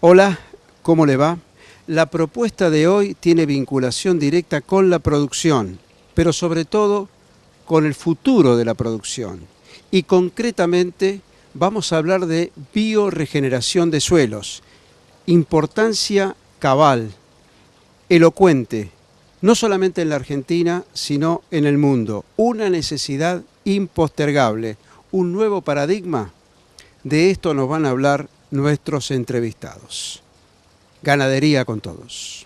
Hola, ¿cómo le va? La propuesta de hoy tiene vinculación directa con la producción, pero sobre todo con el futuro de la producción. Y concretamente vamos a hablar de bioregeneración de suelos, importancia cabal, elocuente, no solamente en la Argentina, sino en el mundo. Una necesidad impostergable, un nuevo paradigma. De esto nos van a hablar nuestros entrevistados. Ganadería con todos.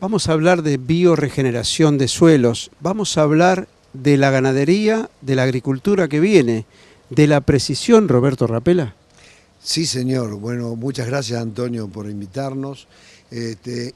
Vamos a hablar de bioregeneración de suelos, vamos a hablar de la ganadería, de la agricultura que viene, de la precisión, Roberto Rapella. Sí, señor. Bueno, muchas gracias, Antonio, por invitarnos.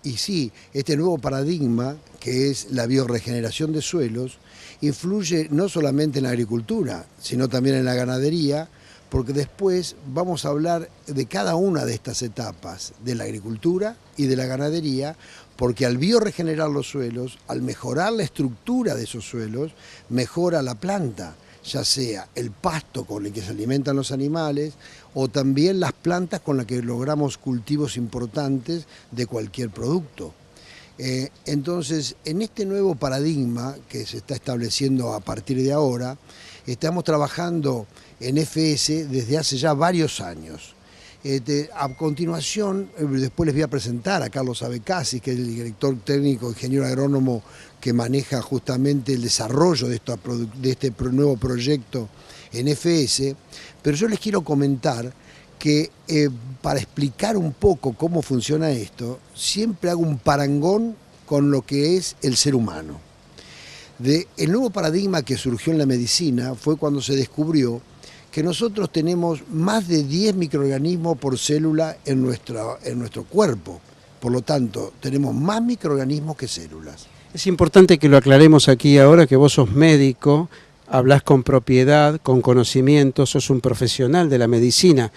Y sí, este nuevo paradigma, que es la bioregeneración de suelos, influye no solamente en la agricultura, sino también en la ganadería, porque después vamos a hablar de cada una de estas etapas, de la agricultura y de la ganadería, porque al bioregenerar los suelos, al mejorar la estructura de esos suelos, mejora la planta, ya sea el pasto con el que se alimentan los animales o también las plantas con las que logramos cultivos importantes de cualquier producto. Entonces, en este nuevo paradigma que se está estableciendo a partir de ahora, estamos trabajando en FS desde hace ya varios años. A continuación, después les voy a presentar a Carlos Abecasi, que es el director técnico, ingeniero agrónomo que maneja justamente el desarrollo de este nuevo proyecto en FS, pero yo les quiero comentar que para explicar un poco cómo funciona esto, siempre hago un parangón con lo que es el ser humano. El nuevo paradigma que surgió en la medicina fue cuando se descubrió que nosotros tenemos más de 10 microorganismos por célula en nuestro cuerpo. Por lo tanto, tenemos más microorganismos que células. Es importante que lo aclaremos aquí ahora, que vos sos médico, hablás con propiedad, con conocimiento, sos un profesional de la medicina,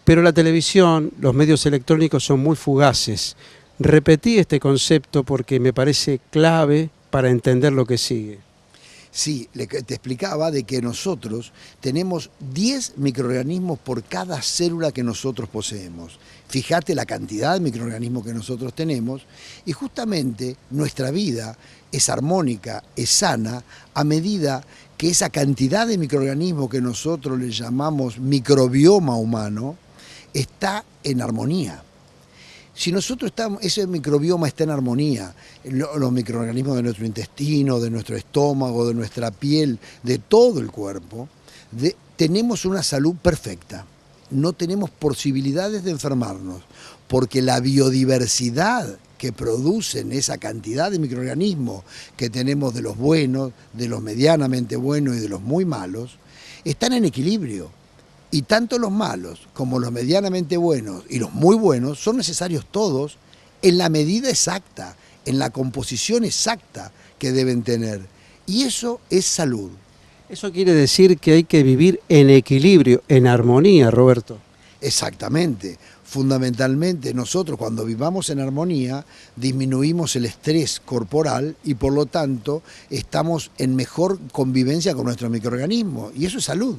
pero la televisión, los medios electrónicos son muy fugaces. Repetí este concepto porque me parece clave para entender lo que sigue. Sí, te explicaba de que nosotros tenemos 10 microorganismos por cada célula que nosotros poseemos. Fíjate la cantidad de microorganismos que nosotros tenemos y justamente nuestra vida es armónica, es sana, a medida que esa cantidad de microorganismos que nosotros le llamamos microbioma humano está en armonía. Si nosotros ese microbioma está en armonía, los microorganismos de nuestro intestino, de nuestro estómago, de nuestra piel, de todo el cuerpo, tenemos una salud perfecta. No tenemos posibilidades de enfermarnos, porque la biodiversidad que producen esa cantidad de microorganismos que tenemos de los buenos, de los medianamente buenos y de los muy malos, están en equilibrio. Y tanto los malos como los medianamente buenos y los muy buenos son necesarios todos en la medida exacta, en la composición exacta que deben tener. Y eso es salud. Eso quiere decir que hay que vivir en equilibrio, en armonía, Roberto. Exactamente. Fundamentalmente nosotros cuando vivamos en armonía disminuimos el estrés corporal y por lo tanto estamos en mejor convivencia con nuestros microorganismos y eso es salud.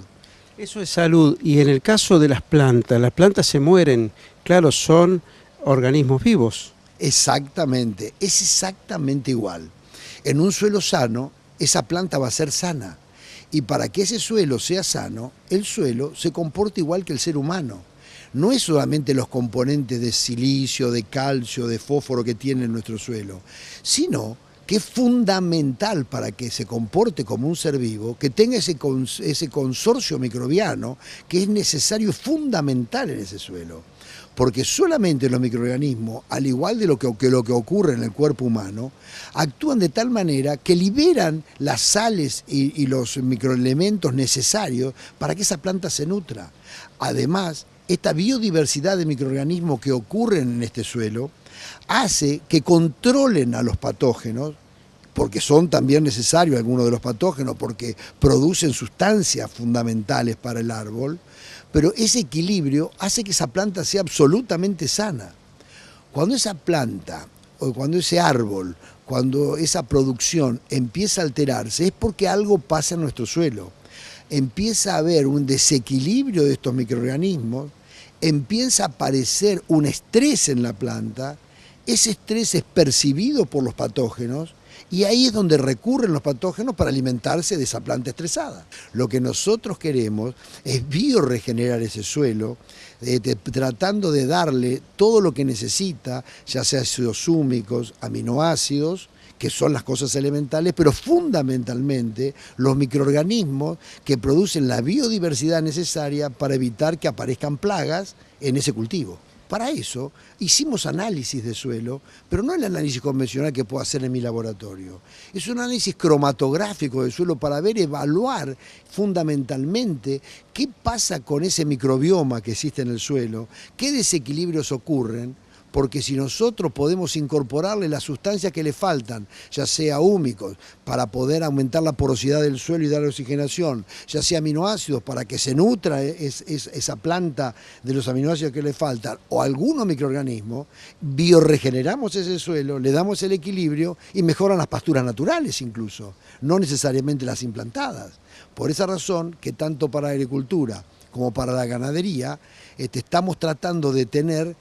Eso es salud. Y en el caso de las plantas se mueren. Claro, son organismos vivos. Exactamente, es exactamente igual. En un suelo sano, esa planta va a ser sana. Y para que ese suelo sea sano, el suelo se comporta igual que el ser humano. No es solamente los componentes de silicio, de calcio, de fósforo que tiene nuestro suelo, sino que es fundamental para que se comporte como un ser vivo, que tenga ese consorcio microbiano que es necesario y fundamental en ese suelo. Porque solamente los microorganismos, al igual de lo que ocurre en el cuerpo humano, actúan de tal manera que liberan las sales y los microelementos necesarios para que esa planta se nutra. Además, esta biodiversidad de microorganismos que ocurren en este suelo hace que controlen a los patógenos, porque son también necesarios algunos de los patógenos, porque producen sustancias fundamentales para el árbol, pero ese equilibrio hace que esa planta sea absolutamente sana. Cuando esa planta, o cuando ese árbol, cuando esa producción empieza a alterarse, es porque algo pasa en nuestro suelo. Empieza a haber un desequilibrio de estos microorganismos, empieza a aparecer un estrés en la planta, ese estrés es percibido por los patógenos y ahí es donde recurren los patógenos para alimentarse de esa planta estresada. Lo que nosotros queremos es bioregenerar ese suelo, tratando de darle todo lo que necesita, ya sea ácidos húmicos, aminoácidos, que son las cosas elementales, pero fundamentalmente los microorganismos que producen la biodiversidad necesaria para evitar que aparezcan plagas en ese cultivo. Para eso hicimos análisis de suelo, pero no el análisis convencional que puedo hacer en mi laboratorio. Es un análisis cromatográfico del suelo para evaluar fundamentalmente qué pasa con ese microbioma que existe en el suelo, qué desequilibrios ocurren, porque si nosotros podemos incorporarle las sustancias que le faltan, ya sea húmicos, para poder aumentar la porosidad del suelo y dar oxigenación, ya sea aminoácidos, para que se nutra esa planta de los aminoácidos que le faltan, o algunos microorganismos, bioregeneramos ese suelo, le damos el equilibrio y mejoran las pasturas naturales incluso, no necesariamente las implantadas. Por esa razón que tanto para la agricultura como para la ganadería, estamos tratando de tener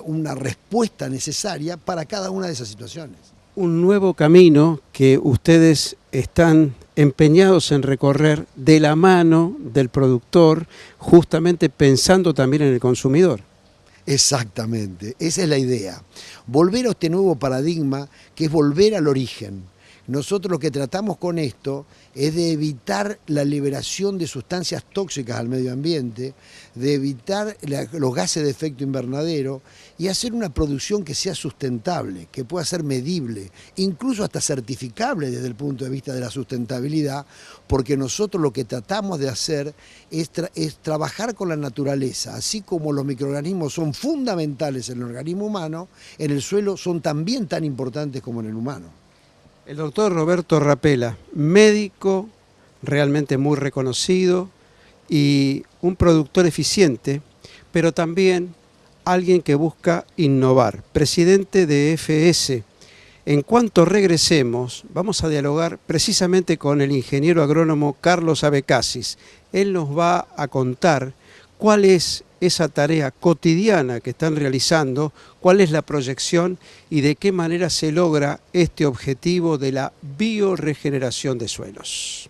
una respuesta necesaria para cada una de esas situaciones. Un nuevo camino que ustedes están empeñados en recorrer de la mano del productor, justamente pensando también en el consumidor. Exactamente, esa es la idea. Volver a este nuevo paradigma que es volver al origen. Nosotros lo que tratamos con esto es de evitar la liberación de sustancias tóxicas al medio ambiente, de evitar los gases de efecto invernadero y hacer una producción que sea sustentable, que pueda ser medible, incluso hasta certificable desde el punto de vista de la sustentabilidad, porque nosotros lo que tratamos de hacer es trabajar con la naturaleza, así como los microorganismos son fundamentales en el organismo humano, en el suelo son también tan importantes como en el humano. El doctor Roberto Rapela, médico realmente muy reconocido y un productor eficiente, pero también alguien que busca innovar, presidente de FS. En cuanto regresemos, vamos a dialogar precisamente con el ingeniero agrónomo Carlos Abecasis. Él nos va a contar cuál es esa tarea cotidiana que están realizando, cuál es la proyección y de qué manera se logra este objetivo de la bioregeneración de suelos.